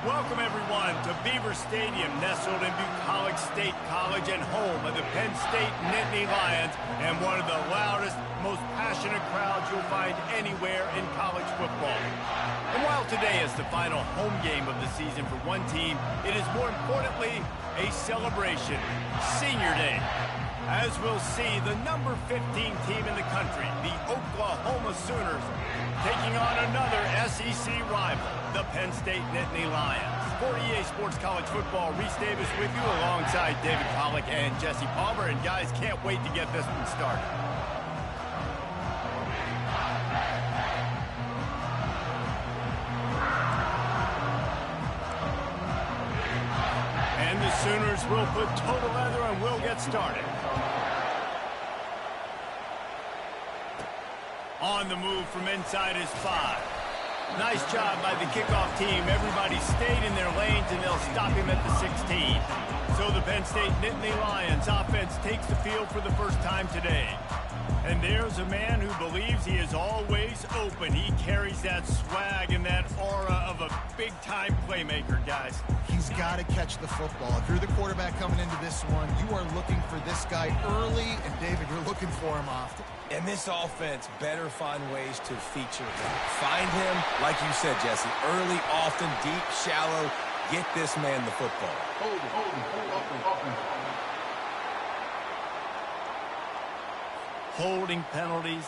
Welcome, everyone, to Beaver Stadium, nestled in Bucolic State College and home of the Penn State Nittany Lions, and one of the loudest, most passionate crowds you'll find anywhere in college football. And while today is the final home game of the season for one team, it is more importantly a celebration, Senior Day. As we'll see, the number 15 team in the country, the Oklahoma Sooners, taking on another SEC rival, the Penn State Nittany Lions. For EA Sports College Football, Reese Davis with you alongside David Pollack and Jesse Palmer. And guys, can't wait to get this one started. And the Sooners will put total leather and we'll get started. On the move from inside his 5. Nice job by the kickoff team. Everybody stayed in their lanes, and they'll stop him at the 16. So the Penn State Nittany Lions offense takes the field for the first time today. And there's a man who believes he is always open. He carries that swag and that aura of a big-time playmaker, guys. He's got to catch the football. If you're the quarterback coming into this one, you are looking for this guy early, and David, you're looking for him often. And this offense better find ways to feature him. Find him, like you said, Jesse, early, often, deep, shallow. Get this man the football. Hold it. Holding penalties.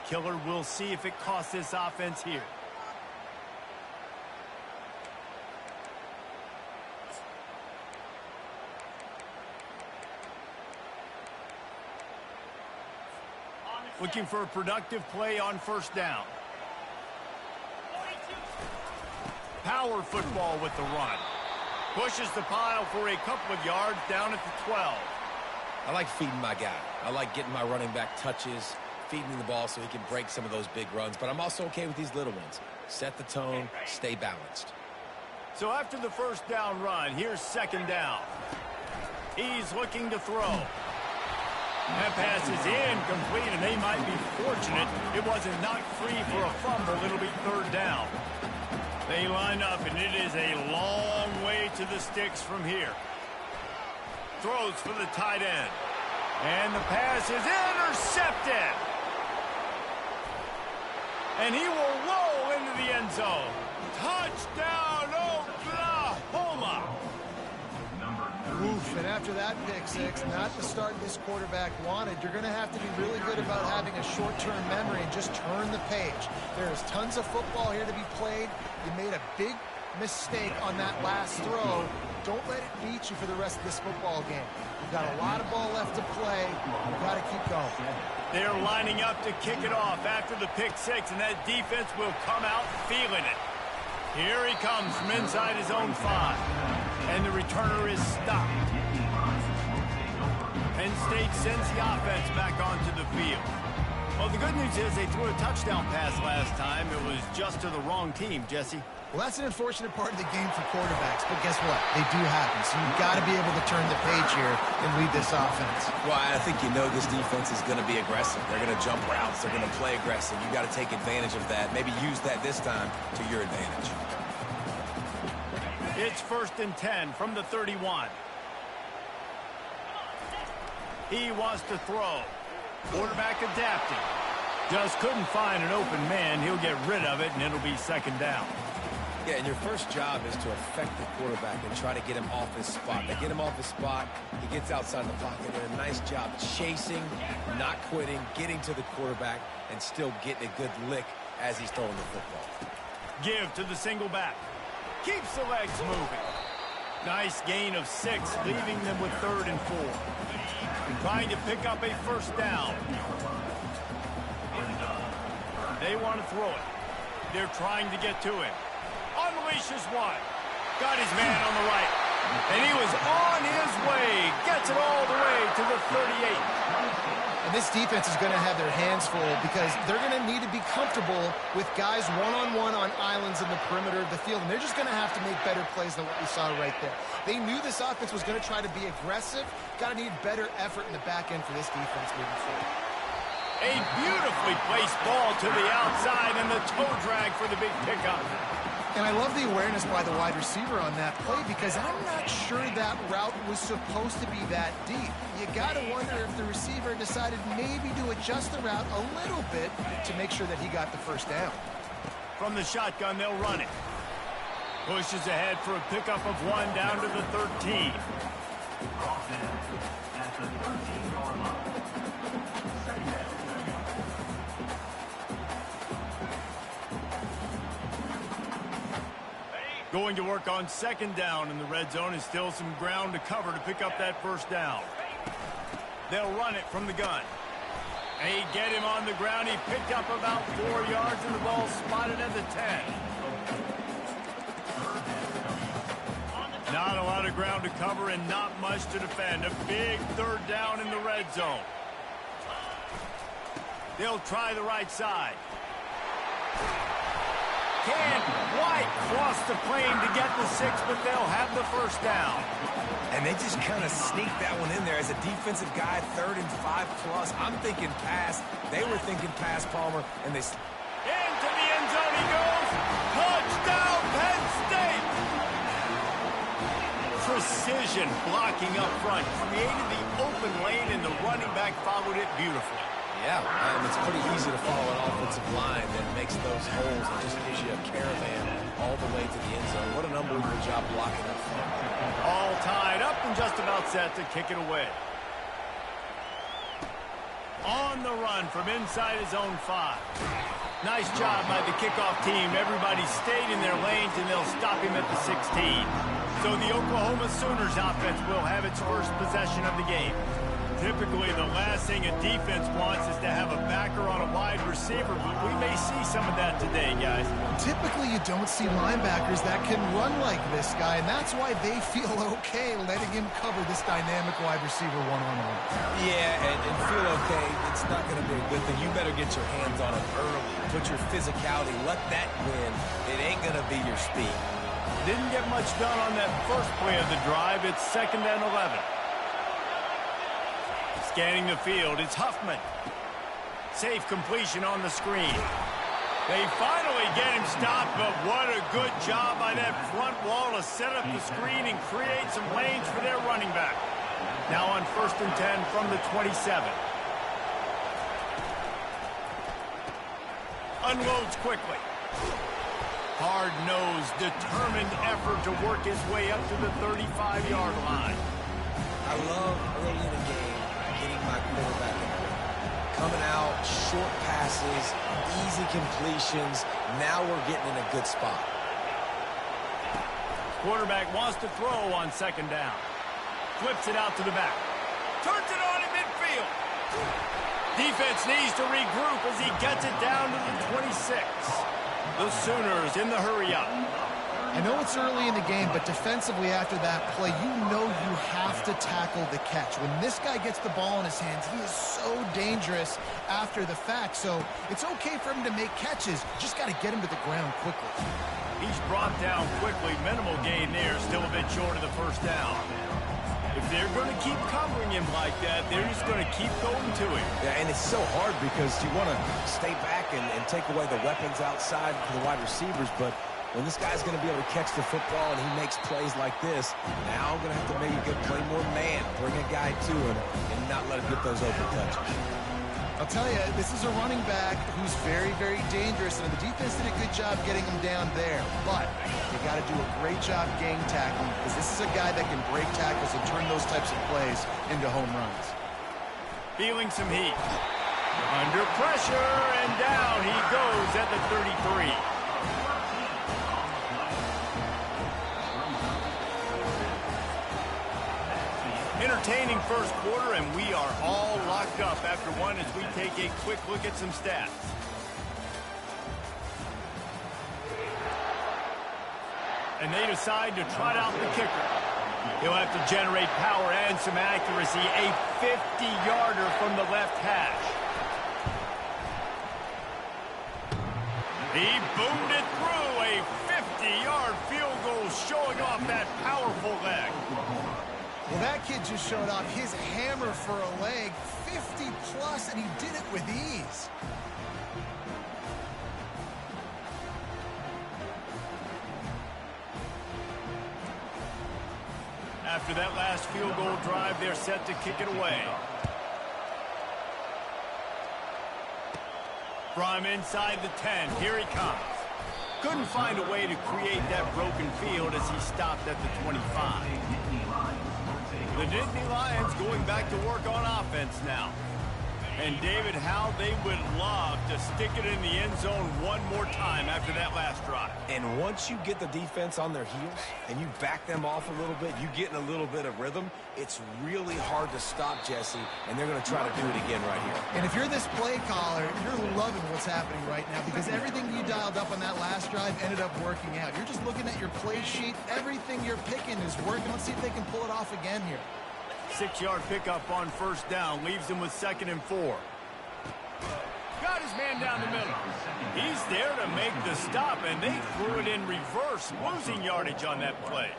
Killer. We'll see if it costs this offense here. Looking for a productive play on first down. Power football with the run. Pushes the pile for a couple of yards down at the 12. I like feeding my guy. I like getting my running back touches, feeding the ball so he can break some of those big runs, but I'm also okay with these little ones. Set the tone, stay balanced. So after the first down run, here's second down. He's looking to throw. That pass is incomplete, and they might be fortunate it wasn't knocked free for a fumble. It'll be third down. They line up, and it is a long way to the sticks from here. Throws for the tight end. And the pass is intercepted. And he will roll into the end zone. Touchdown, Oklahoma! Oof, and after that pick six, not the start this quarterback wanted. You're going to have to be really good about having a short-term memory and just turn the page. There's tons of football here to be played. You made a big mistake on that last throw. Don't let it beat you for the rest of this football game. You've got a lot of ball left to play. You've got to keep going. They're lining up to kick it off after the pick six, and that defense will come out feeling it. Here he comes from inside his own 5. And the returner is stopped. Penn State sends the offense back onto the field. Well, the good news is they threw a touchdown pass last time. It was just to the wrong team, Jesse. Well, that's an unfortunate part of the game for quarterbacks, but guess what? They do happen, so you've got to be able to turn the page here and lead this offense. Well, I think you know this defense is going to be aggressive. They're going to jump routes. They're going to play aggressive. You've got to take advantage of that. Maybe use that this time to your advantage. It's 1st and 10 from the 31. He wants to throw. Quarterback adapting. Just couldn't find an open man. He'll get rid of it, and it'll be second down. Yeah, and your first job is to affect the quarterback and try to get him off his spot. They get him off his spot, he gets outside the pocket. They're a nice job chasing, not quitting, getting to the quarterback, and still getting a good lick as he's throwing the football. Give to the single back. Keeps the legs moving. Nice gain of 6, leaving them with 3rd and 4. Trying to pick up a first down. They want to throw it. They're trying to get to him. Unleashes one. Got his man on the right. And he was on his way. Gets it all the way to the 38. And this defense is going to have their hands full because they're going to need to be comfortable with guys one-on-one on islands in the perimeter of the field. And they're just going to have to make better plays than what we saw right there. They knew this offense was going to try to be aggressive. Got to need better effort in the back end for this defense moving forward. A beautifully placed ball to the outside and the toe drag for the big pickup. And I love the awareness by the wide receiver on that play because I'm not sure that route was supposed to be that deep. You got to wonder if the receiver decided maybe to adjust the route a little bit to make sure that he got the first down. From the shotgun, they'll run it. Pushes ahead for a pickup of 1 down to the 13. At the 13-yard line. Going to work on 2nd down in the red zone is still some ground to cover to pick up that 1st down. They'll run it from the gun. They get him on the ground. He picked up about 4 yards and the ball spotted at the 10. Not a lot of ground to cover and not much to defend. A big 3rd down in the red zone. They'll try the right side. Can't quite cross the plane to get the 6, but they'll have the 1st down. And they just kind of sneaked that one in there as a defensive guy, 3rd and 5+. I'm thinking pass. They were thinking pass, Palmer, and they... Into the end zone he goes. Touchdown, Penn State! Precision blocking up front. Created the open lane, and the running back followed it beautifully. Yeah, and it's pretty easy to follow an offensive line that makes those holes and just gives you a caravan all the way to the end zone. What an unbelievable job blocking up front. All tied up and just about set to kick it away. On the run from inside his own 5. Nice job by the kickoff team. Everybody stayed in their lanes, and they'll stop him at the 16. So the Oklahoma Sooners offense will have its first possession of the game. Typically, the last thing a defense wants is to have a backer on a wide receiver, but we may see some of that today, guys. Typically, you don't see linebackers that can run like this guy, and that's why they feel okay letting him cover this dynamic wide receiver one-on-one. Yeah, and feel okay. It's not going to be a good thing. You better get your hands on him early. Put your physicality. Let that win. It ain't going to be your speed. Didn't get much done on that first play of the drive. It's 2nd and 11. Scanning the field, it's Huffman. Safe completion on the screen. They finally get him stopped, but what a good job by that front wall to set up the screen and create some lanes for their running back. Now on 1st and 10 from the 27. Unloads quickly. Hard-nosed, determined effort to work his way up to the 35-yard line. I love early in the game getting my quarterback in there. Coming out, short passes, easy completions. Now we're getting in a good spot. Quarterback wants to throw on 2nd down. Flips it out to the back. Turns it on in midfield. Defense needs to regroup as he gets it down to the 26. The Sooners in the hurry-up. I know it's early in the game, but defensively after that play, you know you have to tackle the catch. When this guy gets the ball in his hands, he is so dangerous after the fact. So it's okay for him to make catches. Just got to get him to the ground quickly. He's brought down quickly. Minimal gain there. Still a bit short of the 1st down. If they're going to keep covering him like that, they're just going to keep going to him. Yeah, and it's so hard because you want to stay back and take away the weapons outside for the wide receivers, but when this guy's going to be able to catch the football and he makes plays like this, now I'm going to have to maybe play more man, bring a guy to him, and not let him get those open touches. I'll tell you, this is a running back who's very, very dangerous, and the defense did a good job getting him down there. But you got to do a great job gang tackling because this is a guy that can break tackles and turn those types of plays into home runs. Feeling some heat. Under pressure, and down he goes at the 33. Entertaining first quarter, and we are all locked up after one as we take a quick look at some stats. And they decide to trot out the kicker. He'll have to generate power and some accuracy. A 50-yarder from the left hash. He boomed it through. A 50-yard field goal showing off that powerful leg. Well, that kid just showed off his hammer for a leg, 50-plus, and he did it with ease. After that last field goal drive, they're set to kick it away. From inside the 10, here he comes. Couldn't find a way to create that broken field as he stopped at the 25. The Nittany Lions going back to work on offense now. And David, how they would love to stick it in the end zone one more time after that last drive. And once you get the defense on their heels and you back them off a little bit, you get in a little bit of rhythm, it's really hard to stop, Jesse, and they're going to try to do it again right here. And if you're this play caller, you're loving what's happening right now because everything you dialed up on that last drive ended up working out. You're just looking at your play sheet. Everything you're picking is working. Let's see if they can pull it off again here. 6-yard pickup on first down leaves him with 2nd and 4. Got his man down the middle. He's there to make the stop, and they threw it in reverse, losing yardage on that play.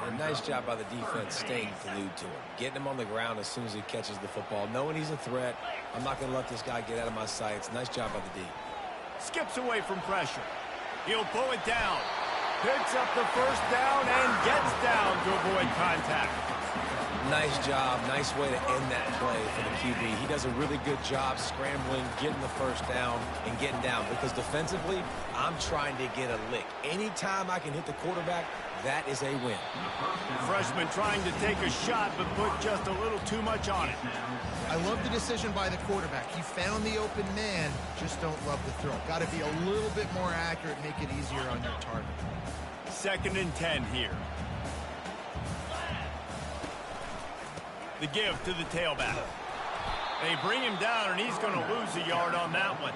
A nice job by the defense staying glued to him, getting him on the ground as soon as he catches the football, knowing he's a threat. I'm not going to let this guy get out of my sights. Nice job by the D. Skips away from pressure. He'll pull it down. Picks up the first down and gets down to avoid contact. Nice job. Nice way to end that play for the QB. He does a really good job scrambling, getting the first down, and getting down. Because defensively, I'm trying to get a lick. Anytime I can hit the quarterback, that is a win. Freshman trying to take a shot, but put just a little too much on it. I love the decision by the quarterback. He found the open man, just don't love the throw. Got to be a little bit more accurate, make it easier on your target. 2nd and 10 here. The give to the tailback. They bring him down, and he's going to lose a yard on that one.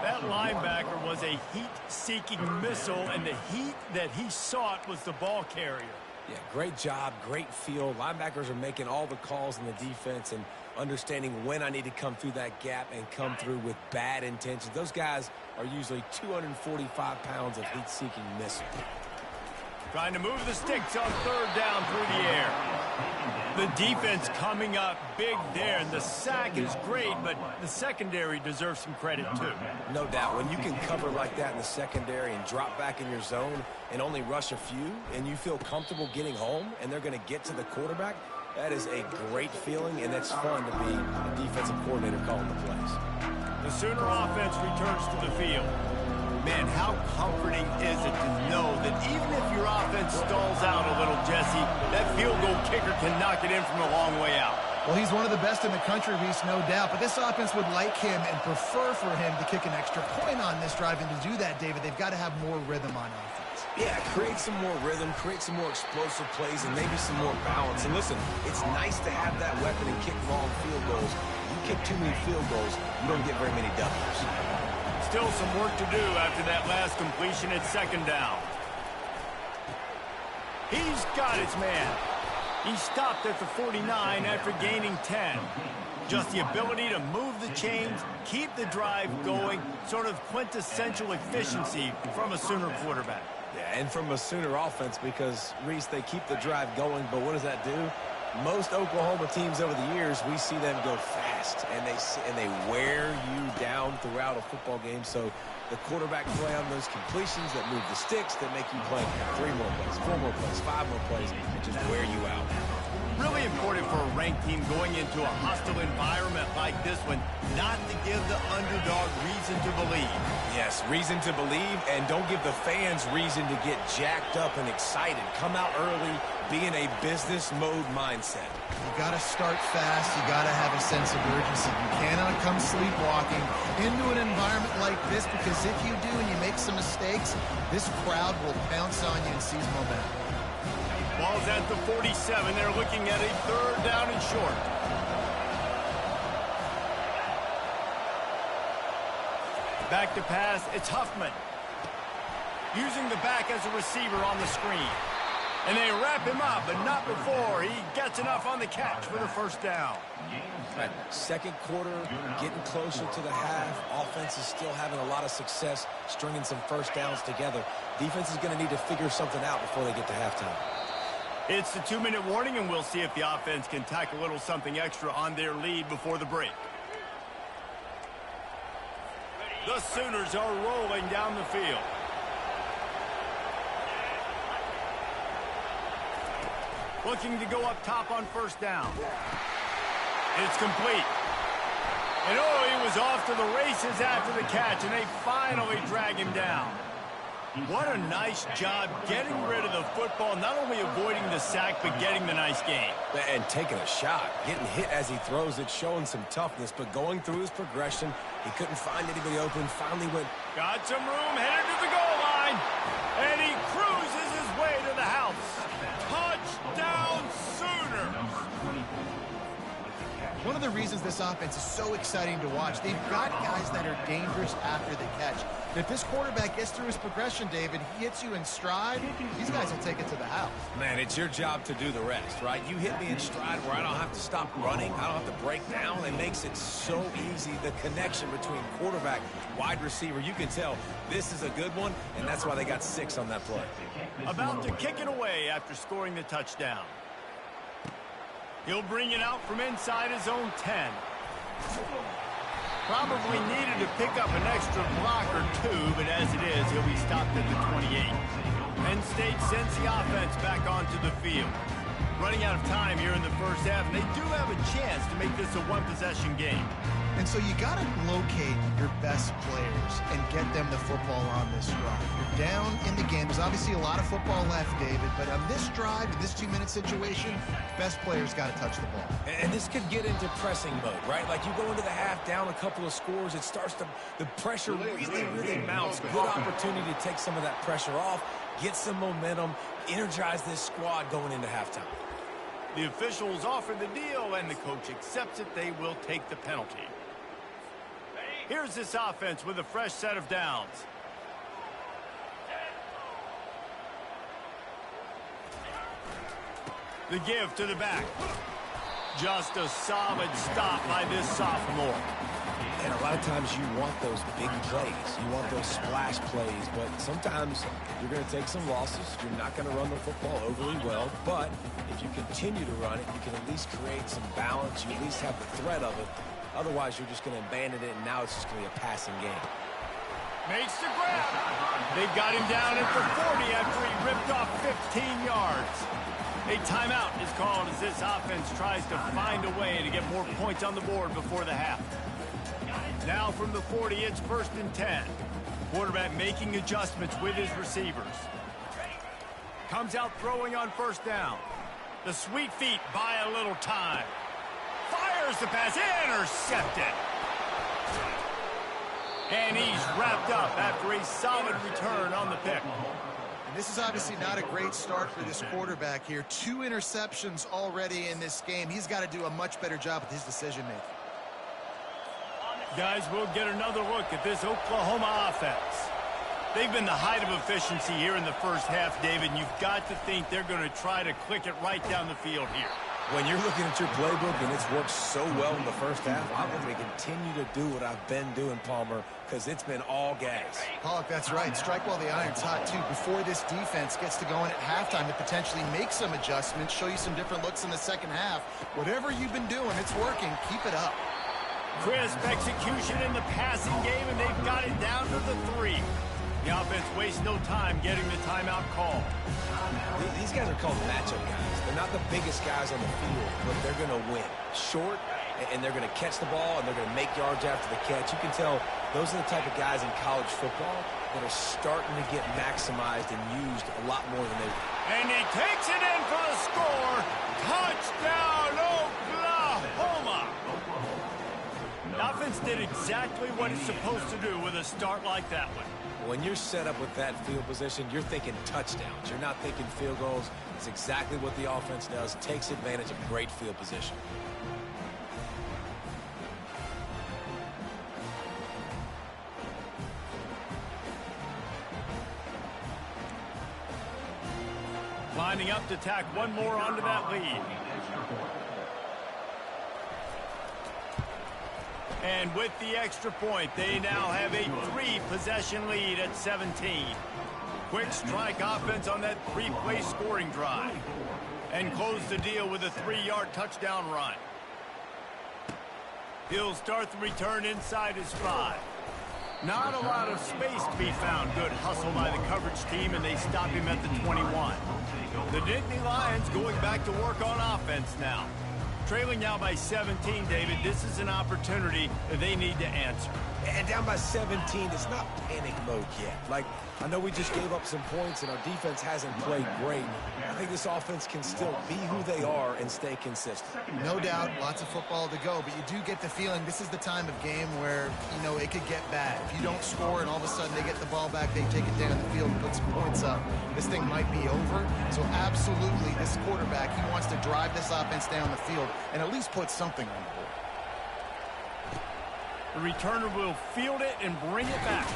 That linebacker was a heat-seeking missile, and the heat that he sought was the ball carrier. Yeah, great job, great feel. Linebackers are making all the calls in the defense and understanding when I need to come through that gap and come through with bad intentions. Those guys are usually 245 pounds of heat-seeking missile. Trying to move the sticks on 3rd down through the air. The defense coming up big there, and the sack is great, but the secondary deserves some credit too. No doubt. When you can cover like that in the secondary and drop back in your zone and only rush a few, and you feel comfortable getting home, and they're going to get to the quarterback, that is a great feeling, and it's fun to be a defensive coordinator calling the plays. The Sooner offense returns to the field. Man, how comforting is it to know that even if your offense stalls out a little, Jesse, that field goal kicker can knock it in from a long way out. Well, he's one of the best in the country, Reese, no doubt. But this offense would like him and prefer for him to kick an extra point on this drive. And to do that, David, they've got to have more rhythm on offense. Yeah, create some more rhythm, create some more explosive plays, and maybe some more balance. And listen, it's nice to have that weapon and kick long field goals. You kick too many field goals, you don't get very many W's. Still some work to do after that last completion at 2nd down. He's got his man. He stopped at the 49 after gaining 10. Just the ability to move the chains, keep the drive going, sort of quintessential efficiency from a Sooner quarterback. Yeah, and from a Sooner offense because, Reese, they keep the drive going, but what does that do? Most Oklahoma teams over the years, we see them go fast, and they wear you down throughout a football game. So the quarterback play on those completions that move the sticks, that make you play 3 more plays, 4 more plays, 5 more plays, and just wear you out. Really important for a ranked team going into a hostile environment like this one, not to give the underdog reason to believe. Yes, reason to believe, and don't give the fans reason to get jacked up and excited. Come out early, be in a business mode mindset. You got to start fast. You got to have a sense of urgency. You cannot come sleepwalking into an environment like this because if you do and you make some mistakes, this crowd will pounce on you and seize momentum. Ball's at the 47. They're looking at a 3rd down and short. Back to pass. It's Huffman. Using the back as a receiver on the screen. And they wrap him up, but not before he gets enough on the catch for the first down. Right. Second quarter, getting closer to the half. Offense is still having a lot of success stringing some first downs together. Defense is going to need to figure something out before they get to halftime. It's the 2-minute warning, and we'll see if the offense can tack a little something extra on their lead before the break. The Sooners are rolling down the field. Looking to go up top on first down. It's complete. And oh, he was off to the races after the catch, and they finally drag him down. What a nice job getting rid of the football, not only avoiding the sack, but getting the nice gain. And taking a shot, getting hit as he throws it, showing some toughness, but going through his progression, he couldn't find anybody open, finally went. Got some room, headed to the goal line, and he cruises his way to the house. Touchdown, Sooners! One of the reasons this offense is so exciting to watch, they've got guys that are dangerous after the catch. And if this quarterback gets through his progression, David, he hits you in stride, these guys will take it to the house. Man, it's your job to do the rest, right? You hit me in stride where I don't have to stop running. I don't have to break down. It makes it so easy. The connection between quarterback, wide receiver, you can tell this is a good one, and that's why they got 6 on that play. About to kick it away after scoring the touchdown. He'll bring it out from inside his own 10. Probably needed to pick up an extra block or 2, but as it is, he'll be stopped at the 28. Penn State sends the offense back onto the field. Running out of time here in the first half, and they do have a chance to make this a one-possession game. And so you got to locate your best players and get them the football on this drive. You're down in the game. There's obviously a lot of football left, David, but on this drive, in this 2-minute situation, best players got to touch the ball. And this could get into pressing mode, right? Like you go into the half down a couple of scores, it starts to, the pressure really mounts. Good opportunity to take some of that pressure off, get some momentum, energize this squad going into halftime. The officials offer the deal, and the coach accepts it. They will take the penalty. Here's this offense with a fresh set of downs. The give to the back. Just a solid stop by this sophomore. And a lot of times you want those big plays. You want those splash plays, but sometimes you're going to take some losses. You're not going to run the football overly well, but if you continue to run it, you can at least create some balance. You at least have the threat of it. Otherwise, you're just going to abandon it, and now it's just going to be a passing game. Makes the grab. They've got him down at the 40 after he ripped off 15 yards. A timeout is called as this offense tries to find a way to get more points on the board before the half. Now from the 40, it's 1st and 10. Quarterback making adjustments with his receivers. Comes out throwing on first down. The sweet feet buy a little time. Fires the pass, intercepted. And he's wrapped up after a solid return on the pick. And this is obviously not a great start for this quarterback here. 2 interceptions already in this game. He's got to do a much better job with his decision-making. Guys, we'll get another look at this Oklahoma offense. They've been the height of efficiency here in the first half, David, and you've got to think they're going to try to click it right down the field here. When you're looking at your playbook and it's worked so well in the first half, I'm going to continue to do what I've been doing, Palmer, because it's been all gas. Pollock, that's right. Strike while the iron's hot, too. Before this defense gets to going at halftime to potentially make some adjustments, show you some different looks in the second half. Whatever you've been doing, it's working. Keep it up. Crisp execution in the passing game, and they've got it down to the 3. The offense wastes no time getting the timeout call. These guys are called matchup guys. They're not the biggest guys on the field, but they're going to win. Short, and they're going to catch the ball, and they're going to make yards after the catch. You can tell those are the type of guys in college football that are starting to get maximized and used a lot more than they were. And he takes it in for the score. Touchdown, Oklahoma! The offense did exactly what it's supposed to do with a start like that one. When you're set up with that field position, you're thinking touchdowns. You're not thinking field goals. It's exactly what the offense does. Takes advantage of great field position. Line lining up to tack one more onto that lead. And with the extra point, they now have a 3-possession lead at 17. Quick strike offense on that 3-play scoring drive. And close the deal with a 3-yard touchdown run. He'll start the return inside his 5. Not a lot of space to be found. Good hustle by the coverage team, and they stop him at the 21. The Nittany Lions going back to work on offense now. Trailing now by 17, David. This is an opportunity that they need to answer. And down by 17, it's not panic mode yet. Like, I know we just gave up some points and our defense hasn't played great. I think this offense can still be who they are and stay consistent. No doubt, lots of football to go, but you do get the feeling this is the time of game where, you know, it could get bad. If you don't score and all of a sudden they get the ball back, they take it down the field and put some points up, this thing might be over. So absolutely, this quarterback, he wants to drive this offense down the field and at least put something on the board. The returner will field it and bring it back.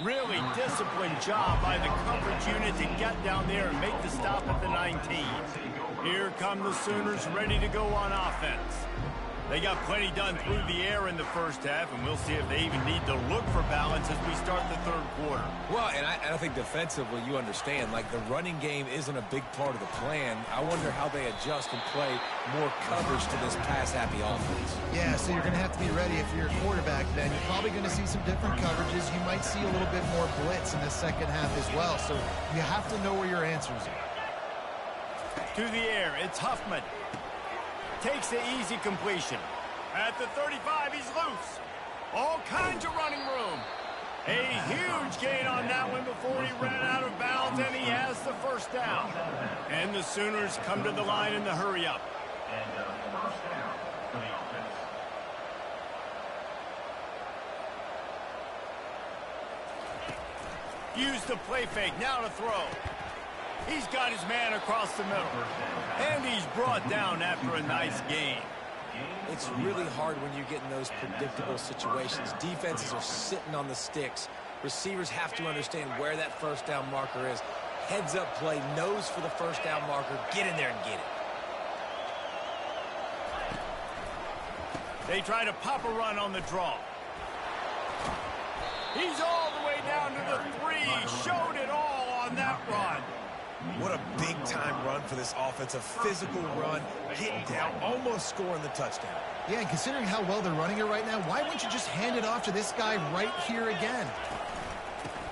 Really disciplined job by the coverage unit to get down there and make the stop at the 19. Here come the Sooners ready to go on offense. They got plenty done through the air in the first half, and we'll see if they even need to look for balance as we start the third quarter. Well, and I think defensively, you understand, like the running game isn't a big part of the plan. I wonder how they adjust and play more coverage to this pass-happy offense. Yeah, so you're going to have to be ready if you're a quarterback then. You're probably going to see some different coverages. You might see a little bit more blitz in the second half as well, so you have to know where your answers are. To the air, it's Huffman. Takes the easy completion. At the 35, he's loose. All kinds of running room. A huge gain on that one before he ran out of bounds, and he has the first down. And the Sooners come to the line in the hurry-up. First down for the offense. Use the play fake, now to throw. He's got his man across the middle. And he's brought down after a nice gain. It's really hard when you get in those predictable situations. Defenses are sitting on the sticks. Receivers have to understand where that first down marker is. Heads up play, nose for the first down marker. Get in there and get it. They try to pop a run on the draw. He's all the way down to the 3. Showed it all on that run. What a big-time run for this offense. A physical run, getting down, almost scoring the touchdown. Yeah, and considering how well they're running it right now, why wouldn't you just hand it off to this guy right here again?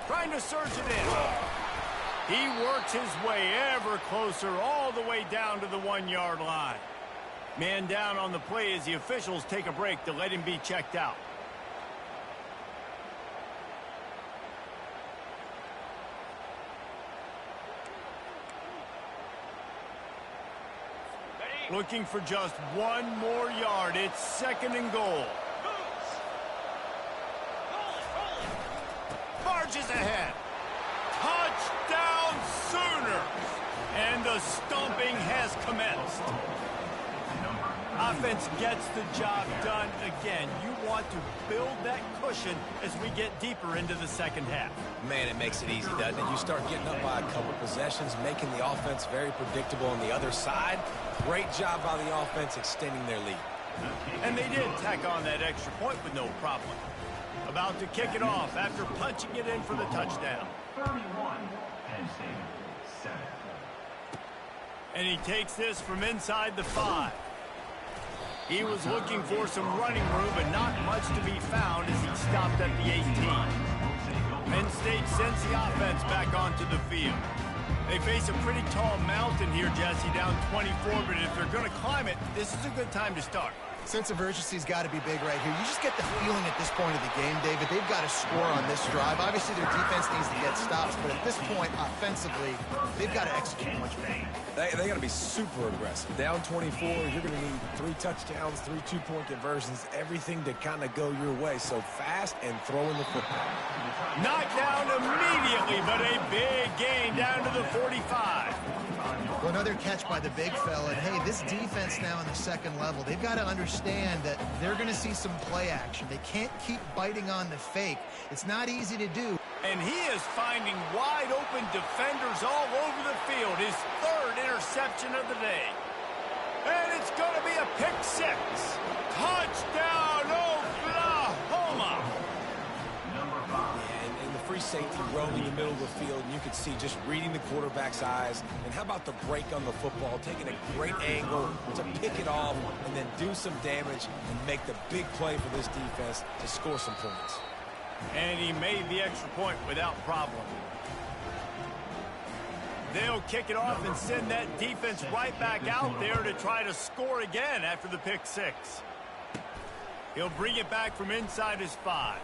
Trying to surge it in. He works his way ever closer all the way down to the 1-yard line. Man down on the play as the officials take a break to let him be checked out. Looking for just one more yard. It's 2nd and goal. Barges ahead. Touchdown Sooners. And the stomping has commenced. Offense gets the job done again. You want to build that cushion as we get deeper into the second half. Man, it makes it easy, doesn't it? You start getting up by a couple possessions, making the offense very predictable on the other side. Great job by the offense extending their lead. And they did tack on that extra point with no problem. About to kick it off after punching it in for the touchdown. 31, Penn State, 7. And he takes this from inside the 5. He was looking for some running room, but not much to be found as he stopped at the 18. Penn State sends the offense back onto the field. They face a pretty tall mountain here, Jesse, down 24, but if they're going to climb it, this is a good time to start. Sense of urgency's got to be big right here. You just get the feeling at this point of the game, David, they've got to score on this drive. Obviously, their defense needs to get stops, but at this point, offensively, they've got to execute much better. They got to be super aggressive. Down 24, you're going to need 3 touchdowns, 3 two-point conversions, everything to kind of go your way. So fast and throwing the football. Knocked down immediately, but a big gain down to the 45. Well, another catch by the big fella. And, hey, this defense now on the second level, they've got to understand that they're going to see some play action. They can't keep biting on the fake. It's not easy to do. And he is finding wide-open defenders all over the field. His third interception of the day. And it's going to be a pick six. Touchdown, Oklahoma! And the free safety roaming the middle of the field, and you can see just reading the quarterback's eyes. And how about the break on the football, taking a great angle to pick it off and then do some damage and make the big play for this defense to score some points. And he made the extra point without problem. They'll kick it off and send that defense right back out there to try to score again after the pick six. He'll bring it back from inside his 5.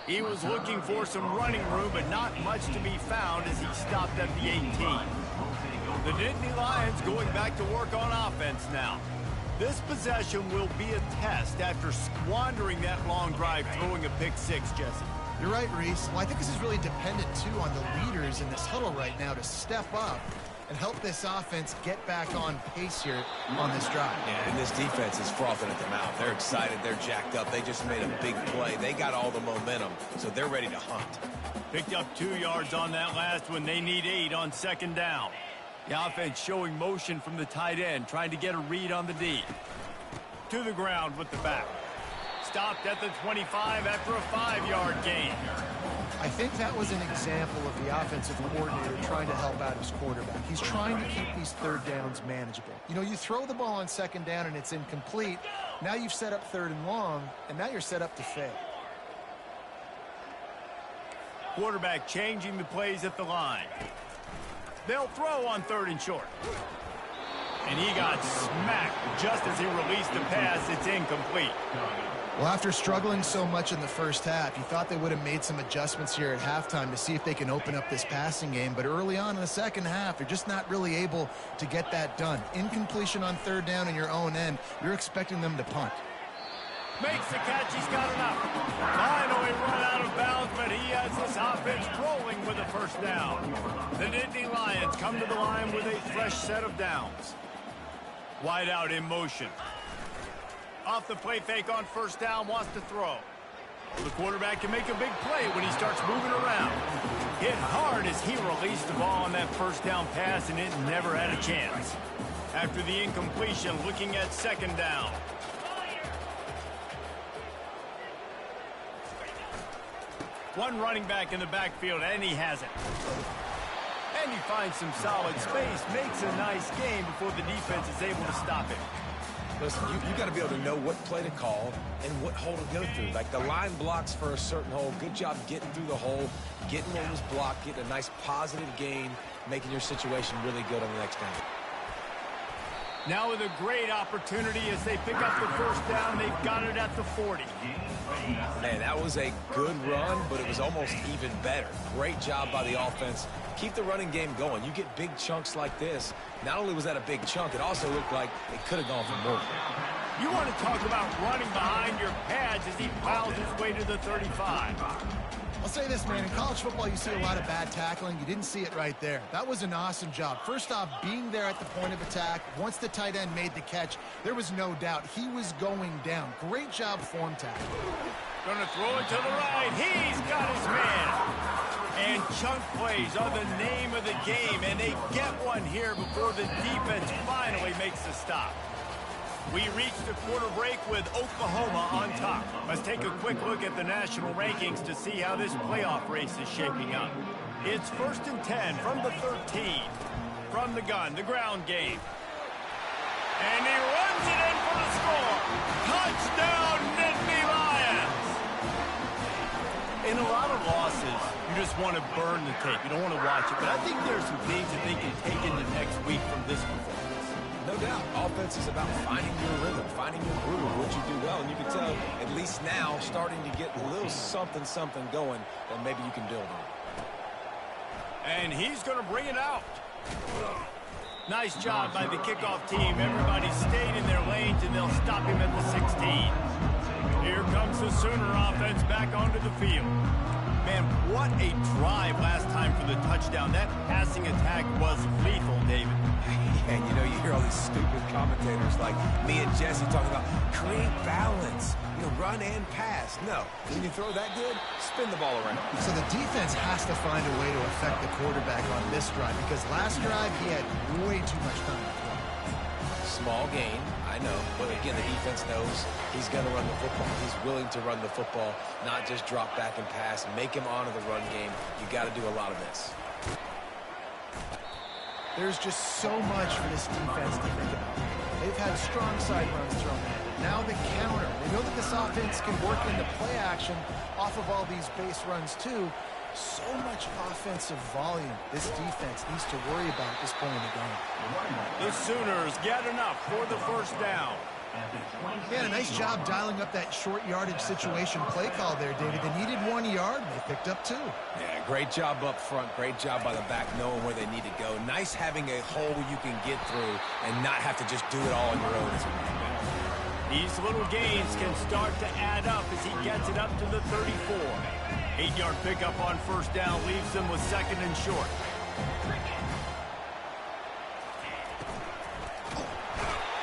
He was looking for some running room, but not much to be found as he stopped at the 18. The Nittany Lions going back to work on offense now. This possession will be a test after squandering that long drive throwing a pick six, Jesse. You're right, Reese. Well, I think this is really dependent, too, on the leaders in this huddle right now to step up and help this offense get back on pace here on this drive. Yeah, and this defense is frothing at the mouth. They're excited. They're jacked up. They just made a big play. They got all the momentum, so they're ready to hunt. Picked up 2 yards on that last one. They need 8 on second down. The offense showing motion from the tight end, trying to get a read on the D. To the ground with the back. Stopped at the 25 after a 5-yard gain. I think that was an example of the offensive coordinator trying to help out his quarterback. He's trying to keep these third downs manageable. You know, you throw the ball on second down and it's incomplete. Now you've set up third and long, and now you're set up to fail. Quarterback changing the plays at the line. They'll throw on third and short. And he got smacked just as he released the pass. It's incomplete. Well, after struggling so much in the first half, you thought they would have made some adjustments here at halftime to see if they can open up this passing game. But early on in the second half, they're just not really able to get that done. Incompletion on third down in your own end, you're expecting them to punt. Makes the catch. He's got enough. Finally run out of bounds, but he has this offense rolling with a first down. The Nittany Lions come to the line with a fresh set of downs. Wide out in motion. Off the play fake on first down, wants to throw. The quarterback can make a big play when he starts moving around. Hit hard as he released the ball on that first down pass, and it never had a chance. After the incompletion, looking at second down. One running back in the backfield, and he has it. And he finds some solid space, makes a nice game before the defense is able to stop it. Listen, you got to be able to know what play to call and what hole to go through. Like the line blocks for a certain hole. Good job getting through the hole, getting what was blocked, getting a nice positive gain, making your situation really good on the next down. Now with a great opportunity as they pick up the first down, they've got it at the 40. Man, that was a good run, but it was almost even better. Great job by the offense. Keep the running game going. You get big chunks like this. Not only was that a big chunk, it also looked like it could have gone for more. You want to talk about running behind your pads as he plows his way to the 35. I'll say this, man. In college football, you see a lot of bad tackling. You didn't see it right there. That was an awesome job. First off, being there at the point of attack. Once the tight end made the catch, there was no doubt he was going down. Great job form tackle. Going to throw it to the right. He's got his man. And chunk plays are the name of the game, and they get one here before the defense finally makes the stop. We reach the quarter break with Oklahoma on top. Let's take a quick look at the national rankings to see how this playoff race is shaping up. It's 1st and 10 from the 13. From the gun, the ground game. And he runs it in for the score. Touchdown, Nittany Lions! In a lot of losses, you just want to burn the tape. You don't want to watch it. But I think there's some things that they can take into next week from this performance. No doubt. Offense is about finding your rhythm, finding your groove, what you do well. And you can tell, at least now, starting to get a little something going that maybe you can build on. And he's going to bring it out. Nice job by the kickoff team. Everybody stayed in their lanes, and they'll stop him at the 16. Here comes the Sooner offense back onto the field. Man, what a drive last time for the touchdown. That passing attack was lethal, David. And you know, you hear all these stupid commentators like me and Jesse talking about create balance, you know, run and pass. No, when you throw that good, spin the ball around. So the defense has to find a way to affect the quarterback on this drive, because last drive he had way too much time to throw. Small gain, I know, but again, the defense knows he's going to run the football. He's willing to run the football, not just drop back and pass, make him honor the run game. You got to do a lot of this. There's just so much for this defense to think about. They've had strong side runs thrown at it. Now the counter. They know that this offense can work into play action off of all these base runs too. So much offensive volume this defense needs to worry about at this point in the game. The Sooners get enough for the first down. Yeah, a nice job dialing up that short yardage situation play call there, David. They needed 1 yard, and they picked up 2. Yeah, great job up front. Great job by the back knowing where they need to go. Nice having a hole you can get through and not have to just do it all on your own as a running back. These little gains can start to add up as he gets it up to the 34. 8-yard pickup on first down leaves them with second and short.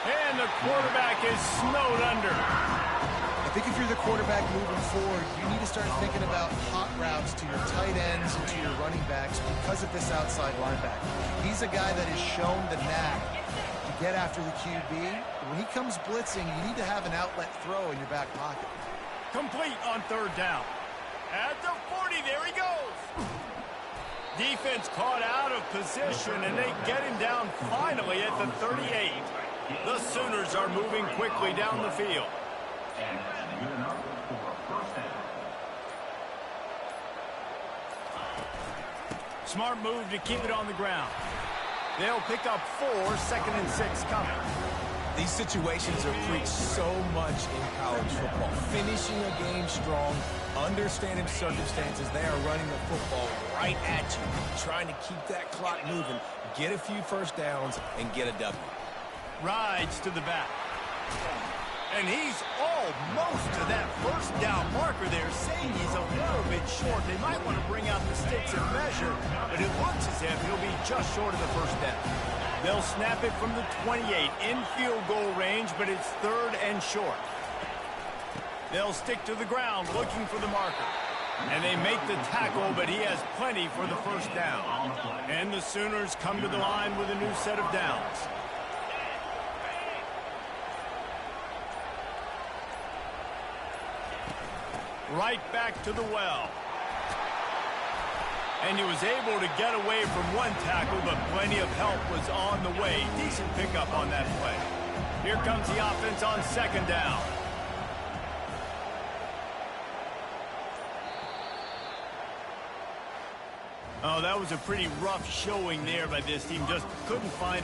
And the quarterback is snowed under. I think if you're the quarterback moving forward, you need to start thinking about hot routes to your tight ends and to your running backs because of this outside linebacker. He's a guy that has shown the knack to get after the QB. When he comes blitzing, you need to have an outlet throw in your back pocket. Complete on third down. At the 40, there he goes. Defense caught out of position, and they get him down finally at the 38. The Sooners are moving quickly down the field. And that's good enough for a first down. Smart move to keep it on the ground. They'll pick up 4, second and 6 coming. These situations are preached so much in college football. Finishing a game strong, understanding circumstances. They are running the football right at you, trying to keep that clock moving, get a few first downs, and get a W. Rides to the back. And he's almost to that first down marker there, saying he's a little bit short. They might want to bring out the sticks and measure, but it looks as if he'll be just short of the first down. They'll snap it from the 28 in field goal range, but it's third and short. They'll stick to the ground looking for the marker. And they make the tackle, but he has plenty for the first down. And the Sooners come to the line with a new set of downs. Right back to the well. And he was able to get away from one tackle, but plenty of help was on the way. Decent pickup on that play. Here comes the offense on second down. Oh, that was a pretty rough showing there by this team. Just couldn't find a